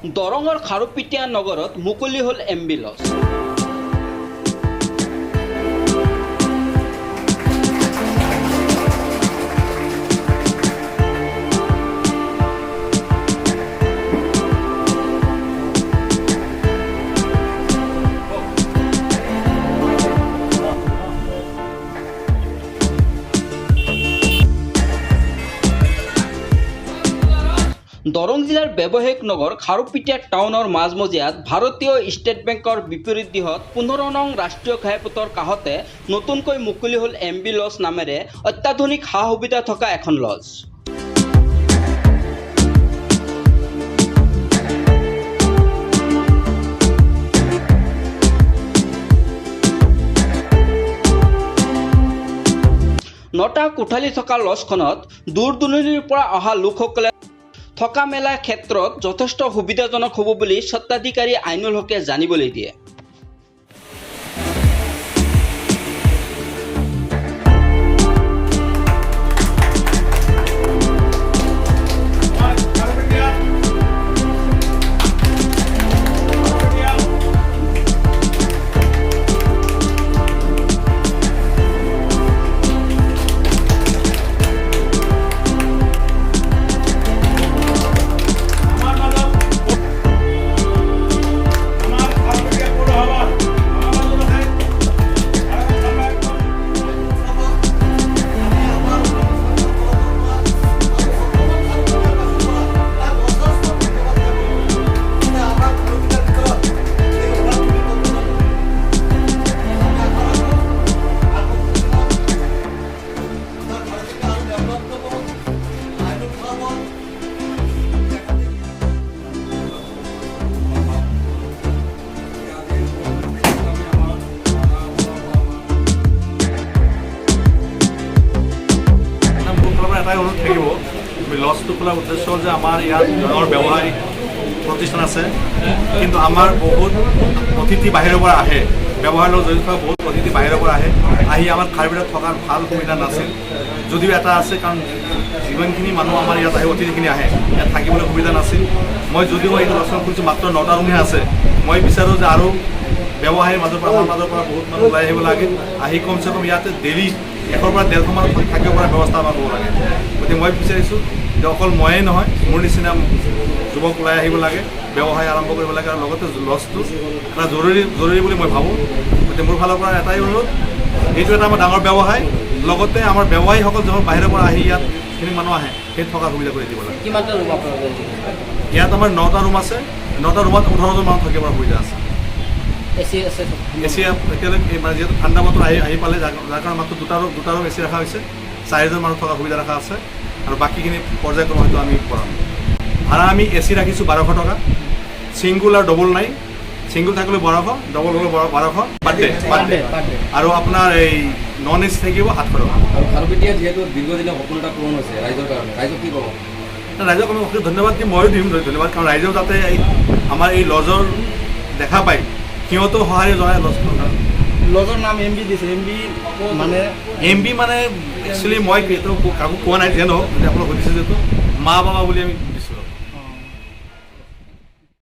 দৰঙৰ খাৰুপিটিয়া নগৰত মুকলি হ'ল এমবি লজ। দৰং জিলাৰ ব্যৱসায়িক নগৰ খাৰুপিটিয়া টাউনৰ মাজমজিয়াত ভাৰতীয় ষ্টেট বেংকৰ বিপৰীত দিশত 15 নং ৰাষ্ট্ৰীয় ঘাইপথৰ কাষতে নতুনকৈ মুকলি হ'ল এমবি লজ নামেৰে অত্যাধুনিক সা সুবিধা থকা এখন লজ। নটা কোঠালি থকা লজখনত দূৰ দূৰণিৰ পৰা অহা লোকসকলে থকা মেলাৰ ক্ষেত্ৰত যথেষ্ট সুবিধাজনক হ'ব বুলি স্বত্বাধিকাৰী আইনুল হকে জানিবলৈ দিয়ে। এটাই অনুৰোধ থাকিব, লজটো খোলাৰ উদ্দেশ্য হ'ল যে আমাৰ ইয়াত ডাঙৰ ব্যৱসায়িক প্ৰতিষ্ঠান আছে, কিন্তু আমাৰ বহুত অতিথি বাহিৰৰ পৰা আহে, ব্যৱসায়ৰ লগত জড়িত থকা বহুত অতিথি বাহিৰৰ পৰা আহি আমাৰ খাৰুপিটিয়াত থকাৰ ভাল সুবিধা নাছিল। যদিও এটা আছে, কাৰণ যিমানখিনি মানুহ আমাৰ ইয়াত আহে, অতিথিখিনি আহে, ইয়াত থাকিবলৈ সুবিধা নাছিল। মই যদিও এইটো লজখন খুলিছোঁ, মাত্ৰ 9টা ৰুমহে আছে। মই বিচাৰোঁ যে আৰু ব্যৱসায়ীৰ মাজৰ পৰা আমাৰ মাজৰ পৰা বহুত মানুহ ওলাই আহিব লাগে, আহি কমচে কম ইয়াতে ডেইলি 100 পৰা 150 মান থাকিব পৰা ব্যৱস্থা আমাৰ হ'ব লাগে। গতিকে মই বিচাৰিছোঁ যে অকল ময়েই নহয়, মোৰ নিচিনা যুৱক ওলাই আহিব লাগে, ব্যৱসায় আৰম্ভ কৰিব লাগে, আৰু লগতে লজটো এটা জৰুৰী বুলি মই ভাবোঁ। গতিকে মোৰ ফালৰ পৰা এটাই অনুৰোধ, এইটো এটা আমাৰ ডাঙৰ ব্যৱসায়, লগতে আমাৰ ব্যৱসায়ীসকল যখন বাহিৰৰ পৰা আহি ইয়াত যিখিনি মানুহ আহে, সেই থকাৰ সুবিধা কৰি দিব লাগে। কিমানটা ৰুম আপোনালোকে? ইয়াত আমাৰ 9টা ৰুম আছে, 9টা ৰুমত 18জন মানুহ থাকিব পৰা সুবিধা আছে। এচি আছে? এচি এতিয়ালৈকে মানে যিহেতু ঠাণ্ডা বতৰ আহি পালে, যাৰ কাৰণে মাত্ৰ দুটা ৰুম এচি ৰখা হৈছে, 4জন মানুহ থকাৰ সুবিধা ৰখা আছে, আৰু বাকীখিনি পৰ্যায়ক্ৰমে হয়তো আমি কৰাম। ভাড়া আমি এচি ৰাখিছোঁ 1200 টকা, ছিংগুল আৰু ডবল নাই। ছিংগুল থাকিলে 1200, ডবল হ'লে 1200 পাৰ ডে। আৰু আপোনাৰ এই নন এচি থাকিব 700 টকা। আৰু খাৰুপিটিয়া যিহেতু দীৰ্ঘদিনীয়া সপোন এটা পূৰণ হৈছে ৰাইজৰ কাৰণে, ৰাইজক কি ক'ব? ৰাইজক আমি অশেষ ধন্যবাদ দিম, ময়ো দিম ধন্যবাদ, কাৰণ ৰাইজেও যাতে আমাৰ এই লজৰ দেখা পায়, সিহঁতেও সঁহাৰি জনায়। লজৰ নাম এমবি দিছে, এমবি মানে একচুৱেলি মই কাকো কোৱা নাই, যিয়ে নহওক, আপোনালোক সুধিছে যিহেতু মা বাবা বুলি আমি